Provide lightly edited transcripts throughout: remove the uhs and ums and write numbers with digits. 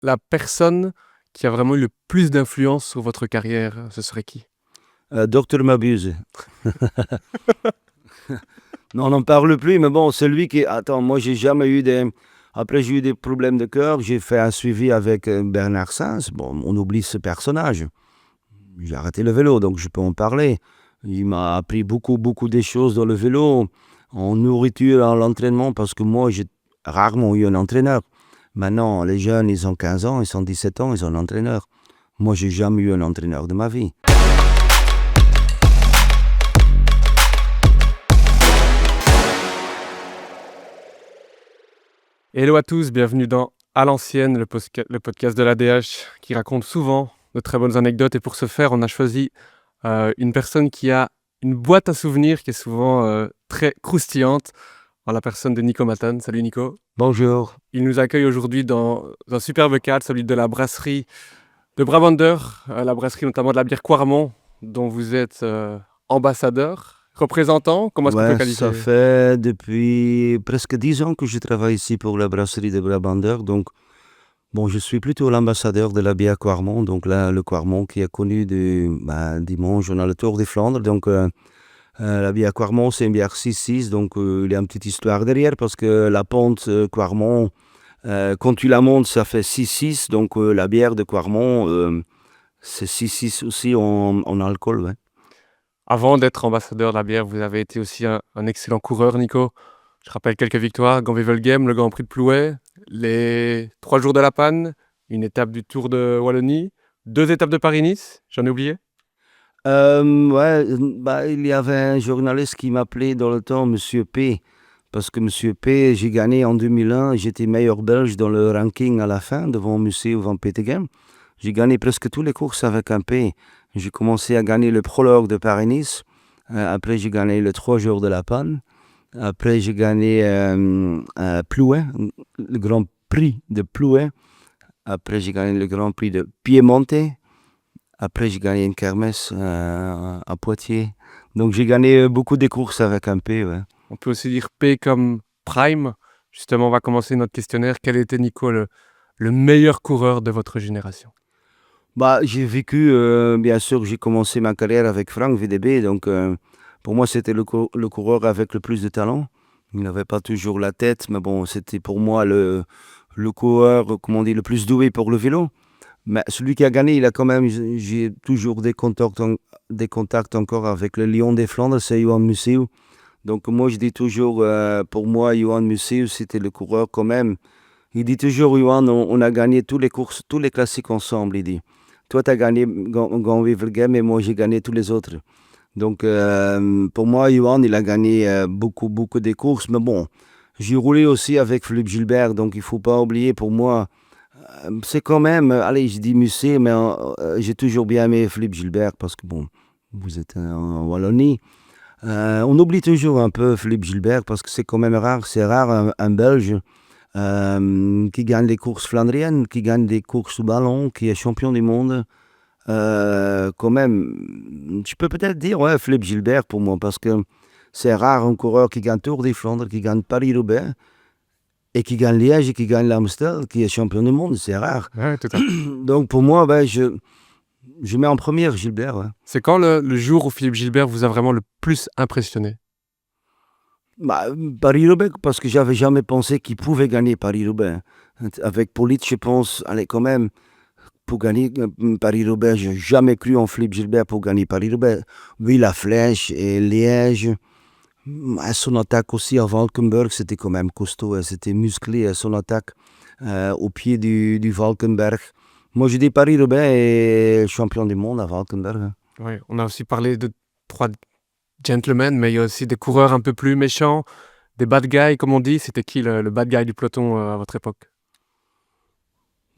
la personne qui a vraiment eu le plus d'influence sur votre carrière, ce serait qui? Docteur Mabuse. Non, on n'en parle plus, mais bon, celui qui... Attends, moi, j'ai jamais eu des... Après, j'ai eu des problèmes de cœur. J'ai fait un suivi avec Bernard Sainz. Bon, on oublie ce personnage. J'ai arrêté le vélo, donc je peux en parler. Il m'a appris beaucoup, beaucoup des choses dans le vélo, en nourriture, en l'entraînement, parce que moi, j'ai rarement eu un entraîneur. Maintenant, les jeunes, ils ont 15 ans, ils ont 17 ans, ils ont un entraîneur. Moi, j'ai jamais eu un entraîneur de ma vie. Hello à tous, bienvenue dans À l'ancienne, le podcast de l'ADH qui raconte souvent de très bonnes anecdotes. Et pour ce faire, on a choisi une personne qui a une boîte à souvenirs qui est souvent très croustillante, en la personne de Nico Matan. Salut Nico. Bonjour. Il nous accueille aujourd'hui dans un superbe cadre, celui de la brasserie de Brabander, la brasserie notamment de la bière Quarmont, dont vous êtes ambassadeur, représentant. Comment est-ce qu'on peut Ouais, qualifier? ça fait depuis presque 10 ans que je travaille ici pour la brasserie de Brabander. Donc, bon, je suis plutôt l'ambassadeur de la bière Quarmont. Donc là, le Quarmont qui est connu dimanche, on a le Tour des Flandres. Donc, la bière Quarmont, c'est une bière 6-6. Donc, il y a une petite histoire derrière parce que la pente Quarmont, quand tu la montes, ça fait 6-6. Donc, la bière de Quarmont, c'est 6-6 aussi en alcool. Ouais. Avant d'être ambassadeur de la bière, vous avez été aussi un excellent coureur, Nico. Je rappelle quelques victoires, Gand-Wevelgem, le Grand Prix de Plouay, les 3 jours de la Panne, une étape du Tour de Wallonie, 2 étapes de Paris-Nice, j'en ai oublié. Ouais, il y avait un journaliste qui m'appelait dans le temps Monsieur P. Parce que Monsieur P, j'ai gagné en 2001, j'étais meilleur belge dans le ranking à la fin, devant Monsieur Van Petegem. J'ai gagné presque toutes les courses avec un P. J'ai commencé à gagner le prologue de Paris-Nice. Après, j'ai gagné le 3 jours de la Panne. Après, j'ai gagné Plouay, le Grand Prix de Plouay. Après, j'ai gagné le Grand Prix de Piemonte. Après, j'ai gagné une kermesse à Poitiers. Donc, j'ai gagné beaucoup de courses avec un P. Ouais. On peut aussi dire P comme Prime. Justement, on va commencer notre questionnaire. Quel était, Nico, le meilleur coureur de votre génération? J'ai vécu, bien sûr, j'ai commencé ma carrière avec Frank VDB. Donc, pour moi, c'était le coureur avec le plus de talent. Il n'avait pas toujours la tête, mais bon, c'était pour moi le coureur, comment on dit, le plus doué pour le vélo. Mais celui qui a gagné, il a quand même, j'ai toujours des contacts encore avec le Lion des Flandres, c'est Johan Museeuw. Donc moi, je dis toujours, pour moi, Johan Museeuw, c'était le coureur quand même. Il dit toujours, Johan, on a gagné toutes les courses, tous les classiques ensemble, il dit. Toi, tu as gagné Gand-Wevelgem et moi, j'ai gagné tous les autres. Donc pour moi, Johan, il a gagné beaucoup, beaucoup de courses. Mais bon, j'ai roulé aussi avec Philippe Gilbert, donc il ne faut pas oublier pour moi. C'est quand même, allez, je dis Musset, mais j'ai toujours bien aimé Philippe Gilbert parce que, bon, vous êtes en Wallonie. On oublie toujours un peu Philippe Gilbert parce que c'est quand même rare. C'est rare un Belge qui gagne les courses flandriennes, qui gagne des courses au ballon, qui est champion du monde. Quand même, tu peux peut-être dire, ouais, Philippe Gilbert pour moi parce que c'est rare un coureur qui gagne Tour des Flandres, qui gagne Paris-Roubaix. Et qui gagne Liège et qui gagne l'Amstel, qui est champion du monde, c'est rare. Ouais, tout à fait. Donc pour moi, je mets en première Gilbert. Ouais. C'est quand le jour où Philippe Gilbert vous a vraiment le plus impressionné? Paris-Roubaix, parce que j'avais jamais pensé qu'il pouvait gagner Paris-Roubaix. Avec Police, je pense, allez, quand même, pour gagner Paris-Roubaix, j'ai jamais cru en Philippe Gilbert pour gagner Paris-Roubaix. Oui, la Flèche et Liège. Son attaque aussi à Valkenburg, c'était quand même costaud, c'était musclé, son attaque au pied du Valkenberg. Moi, je dis Paris-Roubaix est champion du monde à Valkenberg. Oui, on a aussi parlé de 3 gentlemen, mais il y a aussi des coureurs un peu plus méchants, des bad guys, comme on dit. C'était qui le bad guy du peloton à votre époque?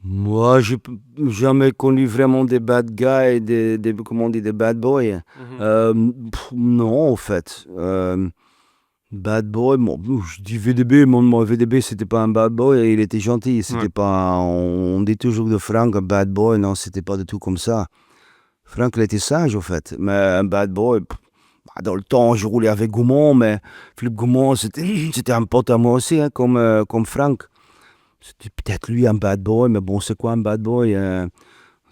Moi, je n'ai jamais connu vraiment des bad guys, comment on dit, des bad boys. Non, en fait. Bad boy, bon, je dis VDB, mon VDB, c'était pas un bad boy, il était gentil. C'était Ouais. pas, on dit toujours de Frank un bad boy, non, c'était pas du tout comme ça. Frank, il était sage, en fait. Mais un bad boy, dans le temps, je roulais avec Gaumont, mais Philippe Gaumont, c'était un pote à moi aussi, hein, comme Frank. C'était peut-être lui un bad boy, mais bon, c'est quoi un bad boy?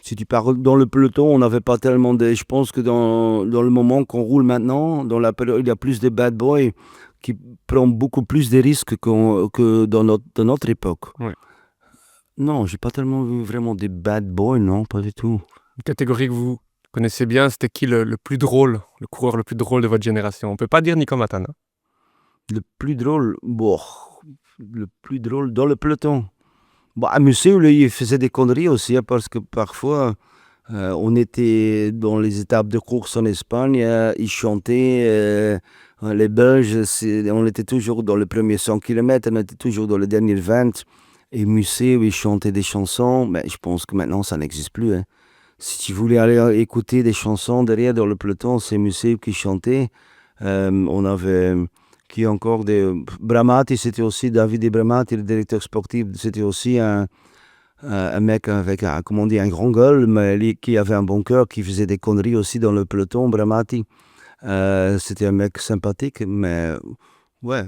Si tu parles dans le peloton, on n'avait pas tellement de. Je pense que dans le moment qu'on roule maintenant, dans la période, il y a plus de bad boys qui prennent beaucoup plus de risques que dans notre époque. Ouais. Non, j'ai pas tellement vu vraiment des bad boys, non, pas du tout. Une catégorie que vous connaissez bien, c'était qui le plus drôle, le coureur le plus drôle de votre génération? On peut pas dire Nico Matana. Le plus drôle, bon, le plus drôle dans le peloton. Bon, à Mussel, lui, il faisait des conneries aussi, hein, parce que parfois, on était dans les étapes de course en Espagne, ils chantaient, les Belges, on était toujours dans les premiers 100 km, on était toujours dans les derniers 20. Et Mussel, il chantait des chansons, mais je pense que maintenant, ça n'existe plus, hein. Si tu voulais aller écouter des chansons derrière dans le peloton, c'est Mussel qui chantait. On avait qui encore des Bramati, c'était aussi David Bramati, le directeur sportif, c'était aussi un mec avec comment on dit, un grand gueule, mais qui avait un bon cœur, qui faisait des conneries aussi dans le peloton, Bramati. C'était un mec sympathique, mais ouais.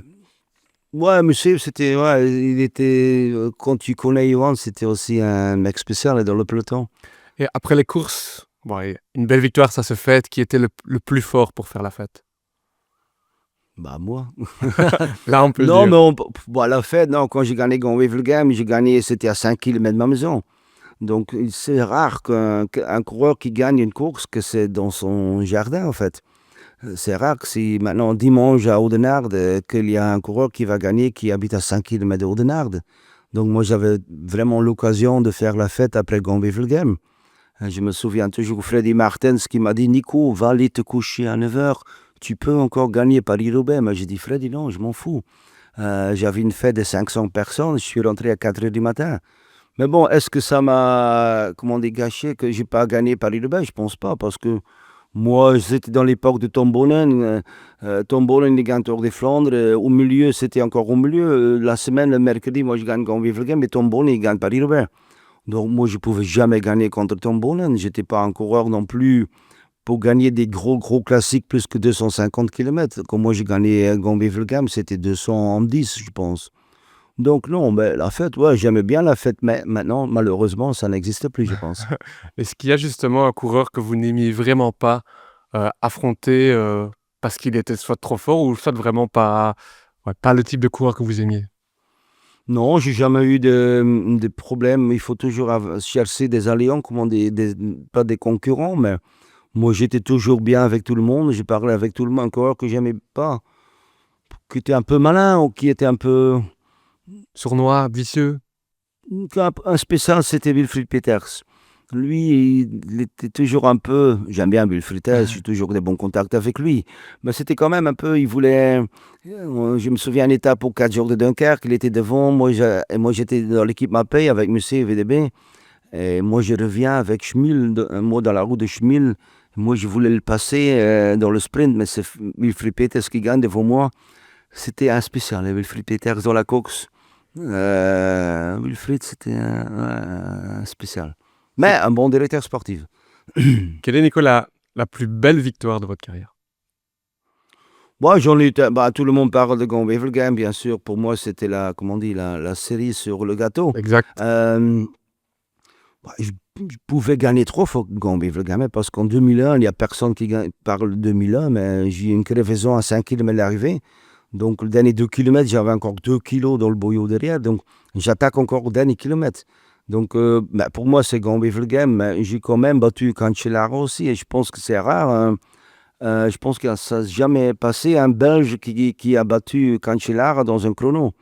Ouais, monsieur, c'était, ouais, il était, quand tu connais Johan, c'était aussi un mec spécial dans le peloton. Et après les courses, bon, et une belle victoire, ça se fête. Qui était le plus fort pour faire la fête? Bah, moi. Là, on peut le Non, dire. mais bon, la fête, non, quand j'ai gagné Gand-Wevelgem, j'ai gagné, c'était à 5 km de ma maison. Donc, c'est rare qu'un coureur qui gagne une course, que c'est dans son jardin, en fait. C'est rare que si maintenant, dimanche à Oudenaarde, qu'il y a un coureur qui va gagner qui habite à 5 km de Oudenaarde. Donc, moi, j'avais vraiment l'occasion de faire la fête après Gand-Wevelgem. Je me souviens toujours Freddy Martens qui m'a dit: Nico, va aller te coucher à 9 h, tu peux encore gagner Paris-Roubaix. Mais j'ai dit: Freddy, non, je m'en fous. J'avais une fête de 500 personnes, je suis rentré à 4 h du matin. Mais bon, est-ce que ça m'a, comment dire, gâché que j'ai pas gagné Paris-Roubaix? Je pense pas, parce que moi, c'était dans l'époque de Tom Bonnen. Tom Bonnen, il gagne Tour des Flandres. Au milieu, c'était encore au milieu. La semaine, le mercredi, moi, je gagne Gand-Wevelgem, mais Tom Bonnen, il gagne Paris-Roubaix. Donc, moi, je pouvais jamais gagner contre Tom Bonnen. J'étais pas un coureur non plus pour gagner des gros classiques plus que 250 km. Quand moi, j'ai gagné Gand-Wevelgem, c'était 210, je pense. Donc non, mais la fête, ouais, j'aimais bien la fête, mais maintenant, malheureusement, ça n'existe plus, je pense. Est-ce qu'il y a justement un coureur que vous n'aimiez vraiment pas affronter parce qu'il était soit trop fort ou soit vraiment pas, ouais, pas le type de coureur que vous aimiez? Non, j'ai jamais eu de problème. Il faut toujours chercher des alliants, comment pas des concurrents, mais moi, j'étais toujours bien avec tout le monde. J'ai parlé avec tout le monde, un coureur que j'aimais pas, qui était un peu malin ou qui était un peu... Sournois, vicieux? Un spécial, c'était Wilfried Peters. Lui, il était toujours un peu. J'aime bien Wilfried Peters, j'ai toujours des bons contacts avec lui. Mais c'était quand même un peu. Il voulait. Je me souviens, une étape aux 4 jours de Dunkerque, il était devant. Et moi j'étais dans l'équipe Mapei avec Musset et VDB. Et moi, je reviens avec Schmil, un mot dans la roue de Schmil. Moi, je voulais le passer dans le sprint, mais c'est Wilfried Peters qui gagne devant moi. C'était un spécial, Wilfried Peters dans la course. Wilfried, c'était un spécial. Mais un bon directeur sportif. Quelle est, Nicolas, la plus belle victoire de votre carrière? Moi, j'en ai. Bah, tout le monde parle de Gand-Wevelgem, bien sûr. Pour moi, c'était comment on dit, la cerise sur le gâteau. Exact. Bah, je pouvais gagner trop fois Gand-Wevelgem, hein, parce qu'en 2001, il n'y a personne qui parle de 2001, mais j'ai eu une crevaison à 5 km de l'arrivée. Donc, le dernier 2 km, j'avais encore 2 kilos dans le boyau derrière. Donc, j'attaque encore au dernier kilomètre. Donc, bah, pour moi, c'est Gand-Wevelgem, mais j'ai quand même battu Cancellara aussi. Et je pense que c'est rare, hein. Je pense que ça n'a jamais passé un Belge qui a battu Cancellara dans un chrono.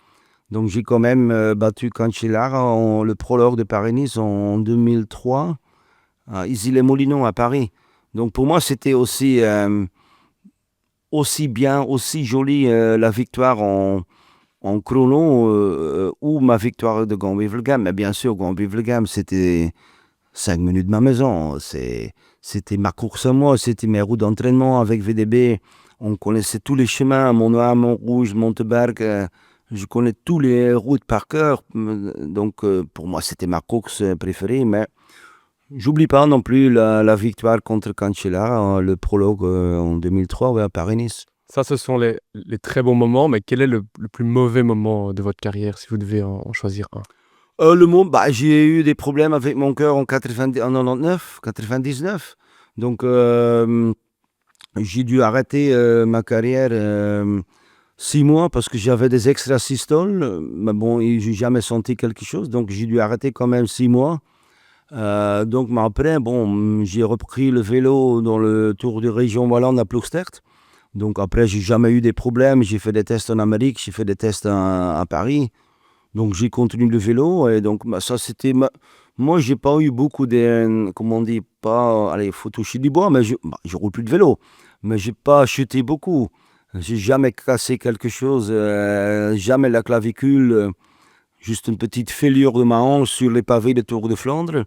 Donc, j'ai quand même battu Cancellara le prologue de Paris-Nice en 2003, à Issy-les-Moulineaux à Paris. Donc, pour moi, c'était aussi bien, aussi joli la victoire en chrono ou ma victoire de Gand-Wevelgem. Mais bien sûr, Gand-Wevelgem, c'était 5 minutes de ma maison. C'était ma course à moi, c'était mes routes d'entraînement avec VDB. On connaissait tous les chemins, Montnoir, Montrouge, Monteberg. Je connais tous les routes par cœur. Donc, pour moi, c'était ma course préférée. Mais j'oublie pas non plus la victoire contre Cancellara, le prologue en 2003 ouais, à Paris-Nice. Ça, ce sont les très bons moments, mais quel est le plus mauvais moment de votre carrière, si vous devez en choisir un? J'ai eu des problèmes avec mon cœur en 99, 99. Donc, j'ai dû arrêter ma carrière 6 mois parce que j'avais des extrasystoles. Mais bon, j'ai jamais senti quelque chose. Donc, j'ai dû arrêter quand même 6 mois. Mais après, bon, j'ai repris le vélo dans le Tour de Région Wallonne à Ploegstert. Donc, après, j'ai jamais eu des problèmes. J'ai fait des tests en Amérique, j'ai fait des tests à Paris. Donc, j'ai continué le vélo. Et donc, ça, c'était. Moi, j'ai pas eu beaucoup de. Comment on dit? Pas. Allez, faut toucher du bois, mais je roule plus de vélo. Mais j'ai pas chuté beaucoup. J'ai jamais cassé quelque chose. Jamais la clavicule. Juste une petite fêlure de ma hanche sur les pavés de Tour de Flandre.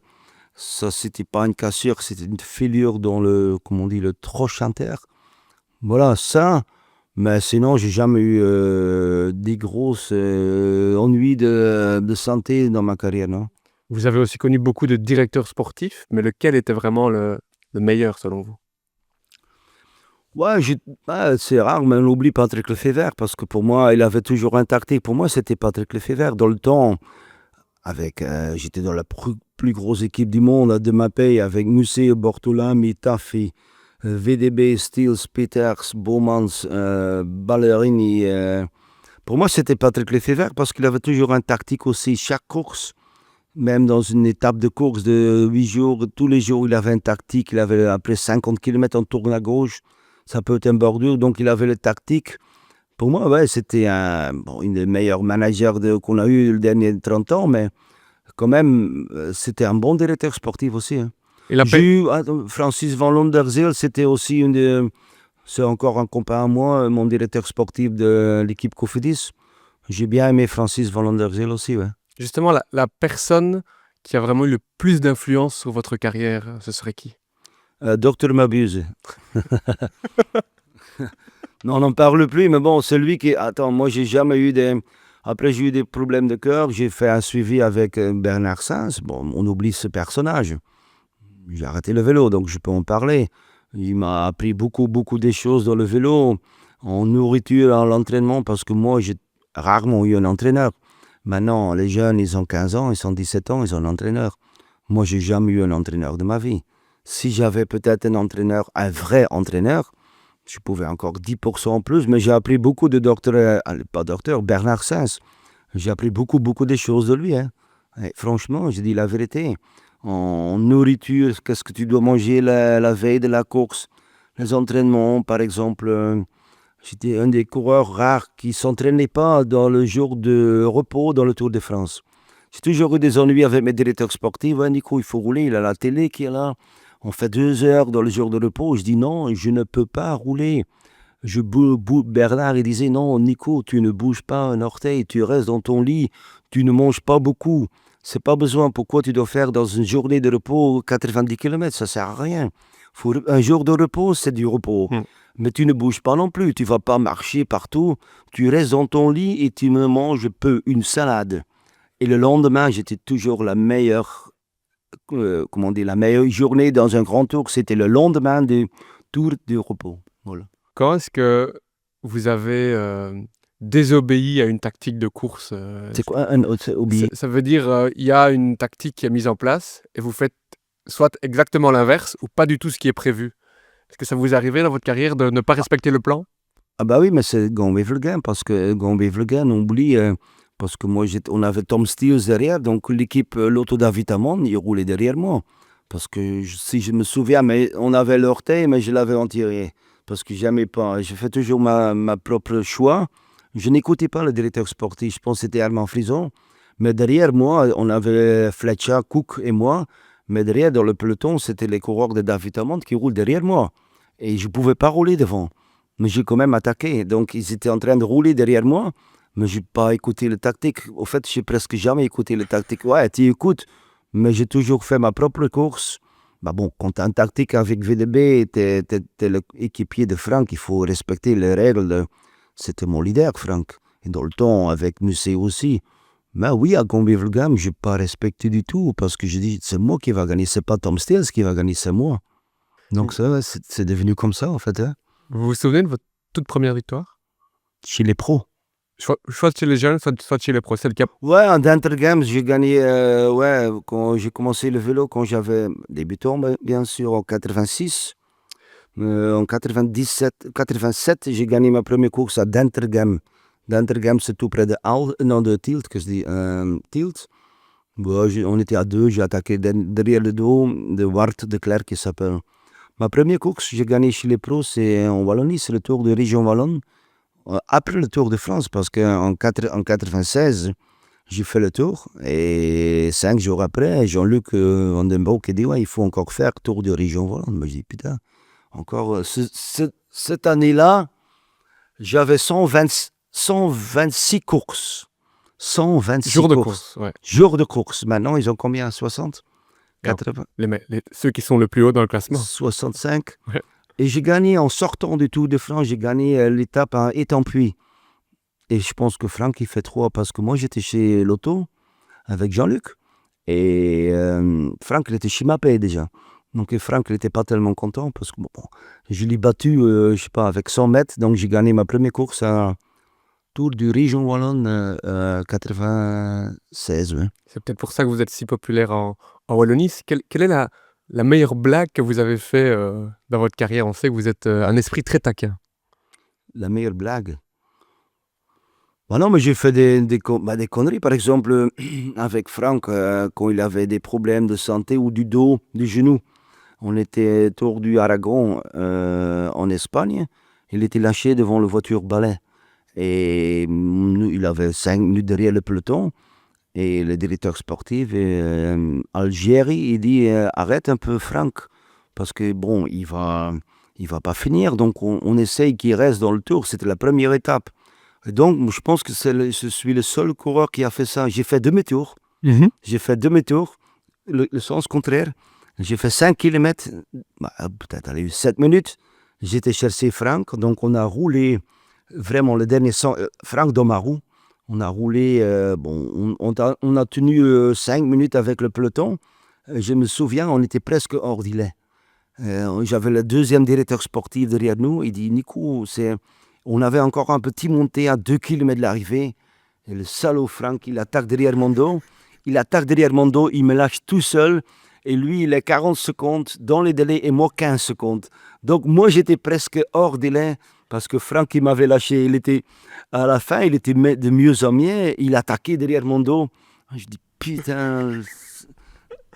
Ça, c'était pas une cassure, c'était une fêlure dans le. Comment on dit? Le trochanter. Voilà, ça. Mais sinon, j'ai jamais eu des grosses ennuis de santé dans ma carrière, non. Vous avez aussi connu beaucoup de directeurs sportifs, mais lequel était vraiment le meilleur selon vous? Ouais, c'est rare, mais on oublie Patrick Lefebvre, parce que pour moi, il avait toujours un tactique. Pour moi, c'était Patrick Lefebvre. Dans le temps, j'étais dans la plus grosse équipe du monde de ma paye, avec Musset, Bortolami, Taffi, VDB, Stills, Peters, Bowmans, Ballerini. Pour moi, c'était Patrick Lefebvre parce qu'il avait toujours un tactique aussi. Chaque course, même dans une étape de course de 8 jours, tous les jours, il avait un tactique. Il avait après 50 km, on tourne à gauche. Ça peut être un bordure, donc il avait le tactique. Pour moi, ouais, c'était une des meilleurs managers qu'on a eu les derniers 30 ans, mais quand même, c'était un bon directeur sportif aussi, hein. Et la J'ai paix. eu Francis Van Londerzeel, c'était aussi c'est encore un copain à moi, mon directeur sportif de l'équipe Cofidis. J'ai bien aimé Francis Van Londerzeel aussi, ouais. Justement, la personne qui a vraiment eu le plus d'influence sur votre carrière, ce serait qui? Docteur Mabuse. Non, on n'en parle plus, mais bon, celui qui. Attends, moi, j'ai jamais eu des. Après, j'ai eu des problèmes de cœur. J'ai fait un suivi avec Bernard Sainz. Bon, on oublie ce personnage. J'ai arrêté le vélo, donc je peux en parler. Il m'a appris beaucoup, beaucoup des choses dans le vélo, en nourriture, en l'entraînement, parce que moi, j'ai rarement eu un entraîneur. Maintenant, les jeunes, ils ont 15 ans, ils ont 17 ans, ils ont un entraîneur. Moi, j'ai jamais eu un entraîneur de ma vie. Si j'avais peut-être un entraîneur, un vrai entraîneur, je pouvais encore 10% en plus, mais j'ai appris beaucoup de docteurs, pas docteur, Bernard Sainz. J'ai appris beaucoup, beaucoup de choses de lui, hein. Et franchement, je dis la vérité. En nourriture, qu'est-ce que tu dois manger la veille de la course? Les entraînements, par exemple. J'étais un des coureurs rares qui ne s'entraînait pas dans le jour de repos dans le Tour de France. J'ai toujours eu des ennuis avec mes directeurs sportifs. Ouais, Nico, il faut rouler, il a la télé qui est là. On fait 2 heures dans le jour de repos. Je dis non, je ne peux pas rouler. Bernard, il disait non, Nico, tu ne bouges pas un orteil, tu restes dans ton lit, tu ne manges pas beaucoup. C'est pas besoin. Pourquoi tu dois faire dans une journée de repos 90 km? Ça sert à rien. Un jour de repos, c'est du repos. Hmm. Mais tu ne bouges pas non plus. Tu vas pas marcher partout. Tu restes dans ton lit et tu me manges une salade. Et le lendemain, j'étais toujours la meilleure, la meilleure journée dans un grand tour. C'était le lendemain du tour de repos. Voilà. Quand est-ce que vous avez désobéi à une tactique de course? C'est quoi un hobby? Ça veut dire, il y a une tactique qui est mise en place et vous faites soit exactement l'inverse ou pas du tout ce qui est prévu. Est-ce que ça vous est arrivé dans votre carrière de ne pas respecter le plan? Ah bah oui, mais c'est Gambé-Vlegain, parce que Gambé-Vlegain, on oublie, parce que moi, on avait Tom Steels derrière, donc l'équipe Lotto Davitamon, il roulait derrière moi. Parce que si je me souviens, mais on avait l'orteil, mais je l'avais entiré. Parce que j'aimais pas. Je fais toujours ma propre choix. Je n'écoutais pas le directeur sportif, je pense que c'était Armand Frison. Mais derrière moi, on avait Fletcher, Cook et moi. Mais derrière, dans le peloton, c'était les coureurs de Davitamon qui roulent derrière moi. Et je ne pouvais pas rouler devant. Mais j'ai quand même attaqué. Donc, ils étaient en train de rouler derrière moi, mais je n'ai pas écouté le tactique. Au fait, j'ai presque jamais écouté le tactique. Ouais, tu écoutes, mais j'ai toujours fait ma propre course. Bah bon, quand tu as un tactique avec VDB, tu es l'équipier de Franck, il faut respecter les règles. C'était mon leader, Franck. Et dans le temps, avec Musset aussi. Mais oui, à Gambé-Vlegain, je n'ai pas respecté du tout, parce que je dis, c'est moi qui va gagner, c'est pas Tom Steels qui va gagner, c'est moi. Donc ça, ouais, c'est devenu comme ça, en fait, hein. Vous vous souvenez de votre toute première victoire? Chez les pros. soit chez les jeunes, soit chez les pros. C'est le cas. Ouais, en Intergames, j'ai gagné, ouais, quand j'ai commencé le vélo, quand j'avais débutant, bien sûr, en 86. En 97, 87, j'ai gagné ma première course à Dentergem. Dentergem, c'est tout près de, non, de Tielt, que je dis, Tielt. Bon, on était à deux, j'ai attaqué derrière le dos de Wart de Clerc qui s'appelle. Ma première course, j'ai gagné chez les pros, c'est en Wallonie, c'est le Tour de Région Wallonne. Après le Tour de France, parce qu'en 96, j'ai fait le tour. Et 5 jours après, Jean-Luc Van den Broek a dit, ouais, il faut encore faire Tour de Région Wallonne. Mais je dis, putain, encore, cette année-là, j'avais 126 courses. 126 Jour de courses. course, ouais. Jours de course. Maintenant, ils ont combien? 60? Non, 80? ceux qui sont le plus haut dans le classement. 65? Ouais. Et j'ai gagné, en sortant du Tour de France, j'ai gagné l'étape à Étampuis. Et je pense que Franck, il fait 3 parce que moi, j'étais chez Lotto avec Jean-Luc. Et Franck, il était chez Mapei déjà. Donc Franck, il n'était pas tellement content parce que bon, je l'ai battu, je sais pas, avec 100 mètres. Donc j'ai gagné ma première course à Tour du Région Wallonne 96. Ouais. C'est peut-être pour ça que vous êtes si populaire en Wallonie. Quelle est la meilleure blague que vous avez fait dans votre carrière? On sait que vous êtes un esprit très taquin. La meilleure blague. Bah non, mais j'ai fait des conneries. Par exemple, avec Franck, quand il avait des problèmes de santé ou du dos, du genou. On était Tour du Aragon en Espagne. Il était lâché devant la voiture balai. Et il avait 5 minutes derrière le peloton. Et le directeur sportif, Algérie, il dit arrête un peu Franck. Parce que bon, il va pas finir. Donc on essaye qu'il reste dans le tour. C'était la première étape. Et donc je pense que je suis le seul coureur qui a fait ça. J'ai fait demi-tour. J'ai fait demi-tour, le sens contraire. J'ai fait 5 km, peut-être 7 minutes. J'étais chercher Franck, donc on a roulé vraiment le dernier Franck dans ma roue. On a roulé, on a tenu 5 minutes avec le peloton. Je me souviens, on était presque hors délai. J'avais le deuxième directeur sportif derrière nous. Il dit, Nico, on avait encore un petit monté à 2 km de l'arrivée. Et le salaud Franck, il attaque derrière mon dos. Il me lâche tout seul. Et lui, il est 40 secondes dans les délais et moi 15 secondes. Donc moi, j'étais presque hors délai parce que Franck, il m'avait lâché. À la fin, il était de mieux en mieux. Il attaquait derrière mon dos. Je dis, putain.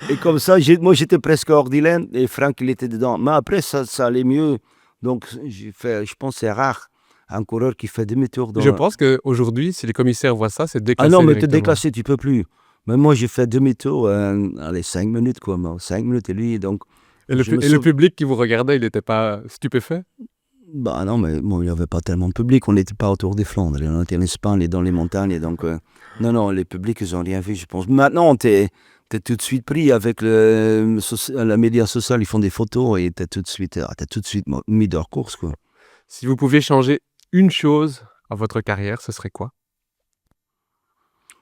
Et comme ça, moi, j'étais presque hors délai et Franck, il était dedans. Mais après, ça allait mieux. Donc, je pense que c'est rare un coureur qui fait demi-tour. Je pense qu'aujourd'hui, si les commissaires voient ça, c'est déclassé. Ah non, mais te directement. déclasser, tu peux plus. Mais moi, j'ai fait demi-tour, allez, 5 minutes, quoi. 5 minutes, et lui, donc... Et le public qui vous regardait, il n'était pas stupéfait? Bah non, mais bon, il n'y avait pas tellement de public. On n'était pas autour des Flandres. On était en Espagne et dans les montagnes. Donc, non, les publics, ils n'ont rien vu, je pense. Maintenant, t'es tout de suite pris avec la média sociale. Ils font des photos et t'es tout de suite mis d'hors course, quoi. Si vous pouviez changer une chose à votre carrière, ce serait quoi?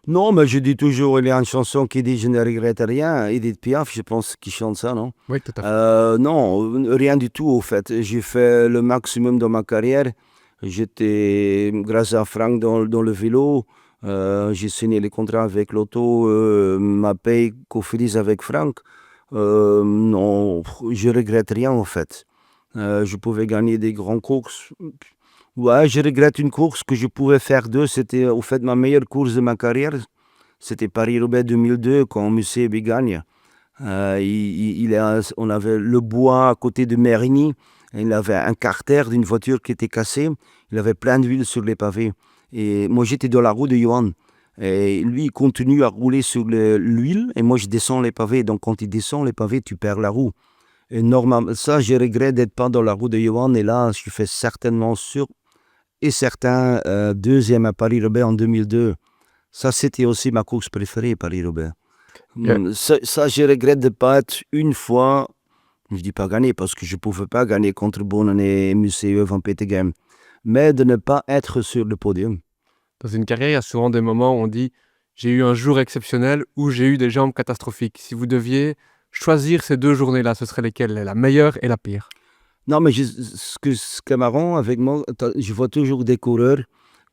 Non, mais je dis toujours, il y a une chanson qui dit « Je ne regrette rien ». Edith Piaf, je pense qu'il chante ça, non? Oui, tout à fait. Non, rien du tout, au fait. J'ai fait le maximum dans ma carrière. J'étais, grâce à Franck, dans le vélo. J'ai signé les contrats avec l'auto, ma paye Cofidis avec Franck. Non, je regrette rien, en fait. Je pouvais gagner des grandes courses. Ouais, je regrette une course que je pouvais faire deux. C'était au fait ma meilleure course de ma carrière. C'était Paris-Roubaix 2002 quand Musée gagne. On avait le bois à côté de Mérigny. Il avait un carter d'une voiture qui était cassée. Il avait plein d'huile sur les pavés. Et moi, j'étais dans la roue de Johan. Et lui, il continue à rouler sur l'huile. Et moi, je descends les pavés. Donc, quand il descend les pavés, tu perds la roue. Et normalement, ça, je regrette d'être pas dans la roue de Johan. Et là, je fais certainement sûr et certain deuxième à Paris-Roubaix en 2002. Ça, c'était aussi ma course préférée, Paris-Roubaix. Yeah. Ça, je regrette de ne pas être une fois, je ne dis pas gagner, parce que je ne pouvais pas gagner contre Bonen et MCE Van Petegem, mais de ne pas être sur le podium. Dans une carrière, il y a souvent des moments où on dit « J'ai eu un jour exceptionnel » ou « J'ai eu des jambes catastrophiques ». Si vous deviez choisir ces 2 journées-là, ce seraient lesquelles? La meilleure et la pire? Non, mais ce qui est marrant avec moi, je vois toujours des coureurs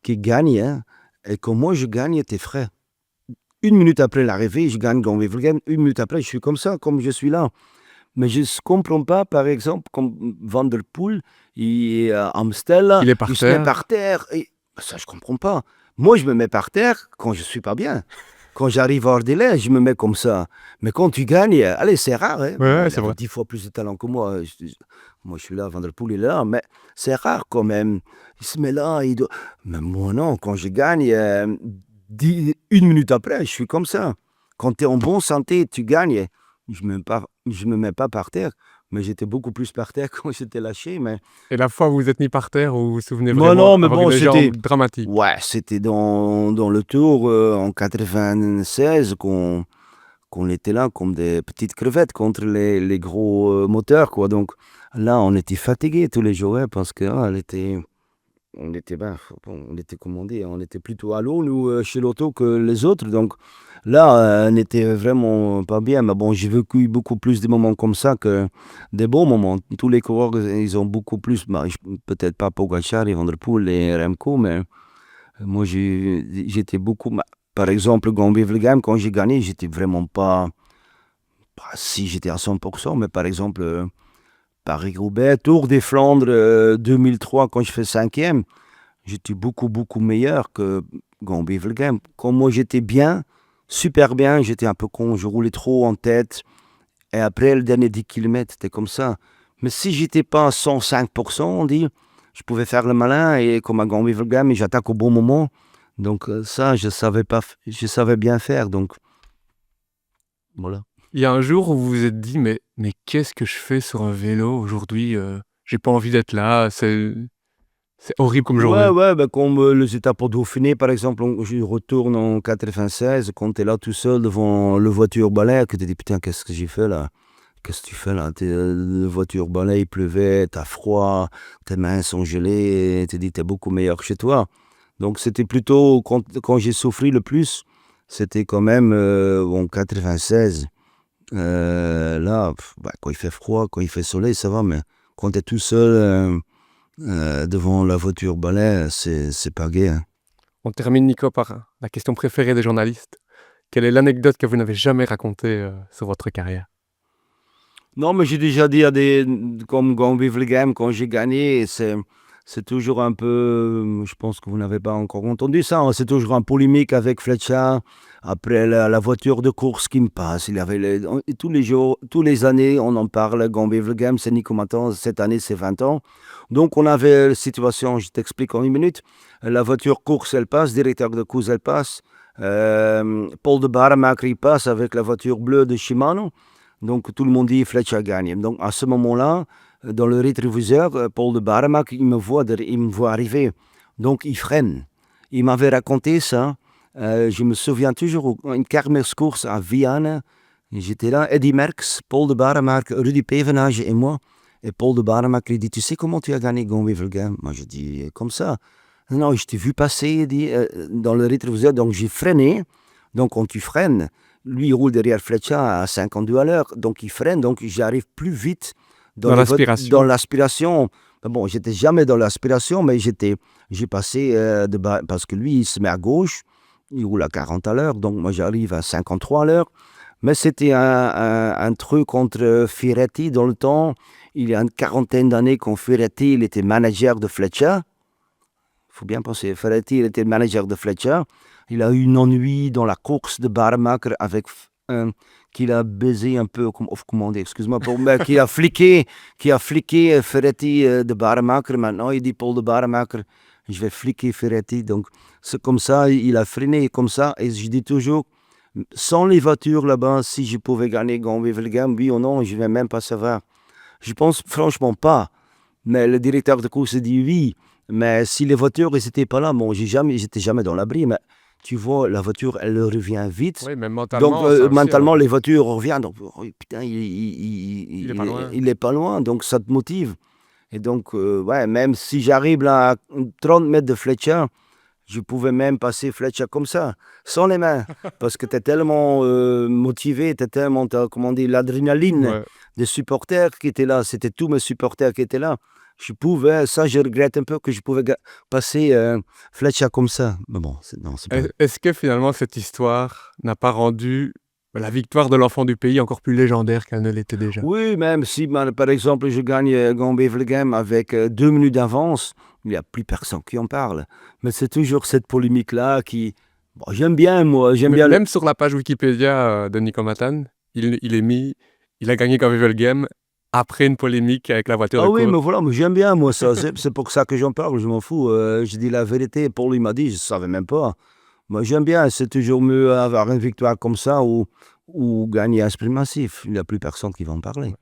qui gagne, hein, et quand moi je gagne, t'es frais. Une minute après l'arrivée, je gagne Gand-Wevelgem. Une minute après, je suis comme ça, comme je suis là. Mais je ne comprends pas, par exemple, comme Van der Poel, Amstel, Il est par il se met terre. par terre. Et ça, je comprends pas. Moi, je me mets par terre quand je suis pas bien. Quand j'arrive hors délai, je me mets comme ça. Mais quand tu gagnes, allez, c'est rare. Hein. Ouais, Bon, ouais, il c'est avait vrai. 10 fois plus de talent que moi. Moi, je suis là, Van der Poel est là. Mais c'est rare quand même. Il se met là. Mais moi, non. Quand je gagne, une minute après, je suis comme ça. Quand tu es en bonne santé, tu gagnes. Je me mets pas par terre. Mais j'étais beaucoup plus par terre quand j'étais lâché. Mais Et la fois où vous vous êtes mis par terre, où vous vous souvenez moi, vraiment non, mais avoir eu bon, des c'était. jambes dramatiques. Ouais, c'était dans le tour en 96 qu'on était là comme des petites crevettes contre les gros moteurs, quoi. Donc là, on était fatigués tous les jours, hein, parce que on était, comment dire, on était plutôt à l'eau, nous, chez l'auto, que les autres. Donc là, on était vraiment pas bien. Mais bon, j'ai vécu beaucoup plus de moments comme ça que des bons moments. Tous les coureurs, ils ont beaucoup plus, peut-être pas Pogacar et Van der Poel et Remco, mais moi, j'étais beaucoup. Par exemple, Gand-Wevelgem, quand j'ai gagné, j'étais vraiment pas si j'étais à 100%, mais par exemple, Paris-Roubaix, Tour des Flandres 2003, quand je fais cinquième, j'étais beaucoup, beaucoup meilleur que Gand-Wevelgem. Quand moi j'étais bien, super bien, j'étais un peu con, je roulais trop en tête. Et après, le dernier 10 kilomètres, c'était comme ça. Mais si j'étais pas à 105%, on dit, je pouvais faire le malin et comme à Gand-Wevelgem, et j'attaque au bon moment. Donc ça, je savais pas, je savais bien faire. Donc voilà. Il y a un jour où vous vous êtes dit, mais qu'est-ce que je fais sur un vélo aujourd'hui? J'ai pas envie d'être là, c'est horrible comme Ouais, journée. ouais, ben, comme les étapes pour Dauphiné, par exemple, je retourne en 96, quand tu es là tout seul devant le voiture balai, que tu te dis, putain, qu'est-ce que j'ai fait là? Qu'est-ce que tu fais là? Le voiture balai, il pleuvait, t'as froid, tes mains sont gelées, et tu te dis, t'es beaucoup meilleur que chez toi. Donc c'était plutôt, quand j'ai souffert le plus, c'était quand même en 96. Là, quand il fait froid, quand il fait soleil, ça va, mais quand tu es tout seul devant la voiture balai, c'est pas gai. Hein. On termine, Nico, par la question préférée des journalistes. Quelle est l'anecdote que vous n'avez jamais racontée sur votre carrière? Non, mais j'ai déjà dit à des, comme Gand-Wevelgem, quand j'ai gagné, c'est toujours un peu, je pense que vous n'avez pas encore entendu ça, hein, c'est toujours un polémique avec Fletcher, après la voiture de course qui me passe, il avait tous les jours, tous les années, on en parle, Gand-Wevelgem, c'est Nico Mattens, cette année c'est 20 ans, donc on avait la situation, je t'explique en une minute, la voiture course elle passe, directeur de course elle passe, Paul de Baremaker il passe avec la voiture bleue de Shimano, donc tout le monde dit Fletcher gagne. Donc à ce moment-là, dans le rétroviseur, Paul de Baremac, il me voit arriver. Donc il freine. Il m'avait raconté ça. Je me souviens toujours une kermiscourse à Vienne. J'étais là, Eddy Merckx, Paul de Baremac, Rudy Pevenage et moi. Et Paul de Baremac lui dit, tu sais comment tu as gagné Gand-Wevelgem? Moi je dis, comme ça. Non, je t'ai vu passer, il dit, dans le rétroviseur, donc j'ai freiné. Donc quand tu freines, lui, il roule derrière Fletcher à 52 à l'heure, donc il freine, donc j'arrive plus vite Dans dans l'aspiration. l'aspiration. Bon, j'étais jamais dans l'aspiration, mais j'ai passé parce que lui, il se met à gauche, il roule à 40 à l'heure, donc moi j'arrive à 53 à l'heure. Mais c'était un truc entre Ferretti dans le temps. Il y a une quarantaine d'années quand Ferretti il était manager de Fletcher. Il faut bien penser, Ferretti il était le manager de Fletcher. Il a eu un ennui dans la course de Baremaker avec qu'il a baisé un peu, comment dire, excuse-moi, mais qui a fliqué Ferretti de Baremaker. Maintenant, il dit Paul de Baremaker, je vais fliquer Ferretti. Donc, c'est comme ça, il a freiné comme ça. Et je dis toujours, sans les voitures là-bas, si je pouvais gagner Gand-Wevelgem, oui ou non, je ne vais même pas savoir. Je pense franchement pas. Mais le directeur de course dit oui. Mais si les voitures n'étaient pas là, bon, j'étais jamais dans l'abri. Mais tu vois, la voiture, elle revient vite. Oui, même Donc, mentalement, ça aussi, mentalement, les voitures reviennent. Donc, oh, putain, il est pas loin. il est pas loin. Donc, ça te motive. Et donc, ouais, même si j'arrive là à 30 mètres de Fletcher, je pouvais même passer Fletcher comme ça, sans les mains. Parce que tu es tellement motivé, tu es tellement, comment dire, l'adrénaline Ouais. des supporters qui étaient là. C'était tous mes supporters qui étaient là. Je pouvais, ça je regrette un peu que je pouvais passer Fletcher comme ça. Mais bon, non, c'est pas... Est-ce que finalement cette histoire n'a pas rendu la victoire de l'enfant du pays encore plus légendaire qu'elle ne l'était déjà? Oui, même si par exemple je gagne Gambé-Vlegem avec 2 minutes d'avance, il n'y a plus personne qui en parle. Mais c'est toujours cette polémique-là qui... Bon, j'aime bien, moi, j'aime bien... Même sur la page Wikipédia de Nico Matan, il est mis, il a gagné Gambé-Vlegem après une polémique avec la voiture Ah de oui, course. mais voilà, mais j'aime bien, moi, ça. C'est pour ça que j'en parle, je m'en fous. Je dis la vérité. Paul, il m'a dit, je ne savais même pas. Moi, j'aime bien. C'est toujours mieux avoir une victoire comme ça ou gagner un sprint massif. Il n'y a plus personne qui va en parler.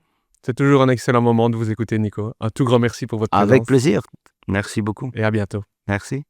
C'est toujours un excellent moment de vous écouter, Nico. Un tout grand merci pour votre Avec présence plaisir. Merci beaucoup. et à bientôt. Merci.